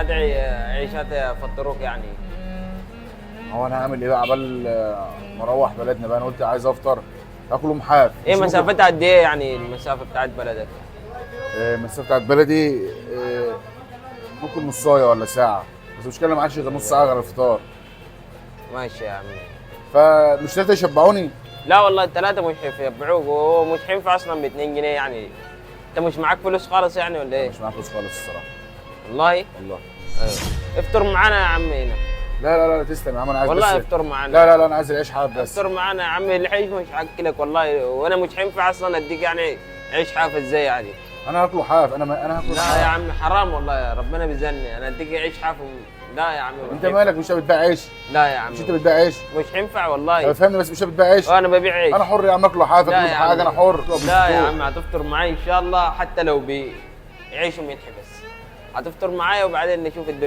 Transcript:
ادعي عيشات يفطروك يعني. هو انا هعمل ايه بقى عبال ما اروح بلدنا بقى؟ انا قلت عايز افطر اكله محاف. ايه مسافتها قد ايه يعني المسافه بتاعت بلدك؟ المسافه بتاعت بلدي ممكن نصايه ولا ساعه، بس المشكله ما عادش غير نص ساعه غير الفطار. ماشي يا عم. فمش ثلاثه يشبعوني. لا والله الثلاثه مش يبيعوك، ومش هينفع اصلا ب 2 جنيه يعني. انت مش معاك فلوس خالص يعني ولا ايه؟ مش معايا فلوس خالص الصراحه. والله؟ والله. ايوه. افطر معانا يا عم هنا. لا تسلم يا عم، انا عايز والله بس. افطر معانا. لا انا عايز العيش حاف بس. افطر معانا يا عم، العيش مش هاكلك والله، وانا مش هينفع اصلا اديك يعني عيش حاف ازاي يعني. انا هاكله حاف، انا هاكله لا حاف. يا عم حرام والله، يا ربنا بيزني انا اديك عيش حاف لا يا عم. انت مالك؟ مش بتبيع عيش؟ لا يا عم مش انت بتبيع عيش؟ مش هينفع والله. فهمني بس، مش بتبيع عيش؟ انا ببيع عيش. انا حر يا عم، اكله حاف، لا اكله يا حاجه، عم. انا حر. لا يا عم هتفطر معايا ان شاء الله، حتى لو بعيش وملح بس هتفطر معايا وبعدين نشوف الدنيا.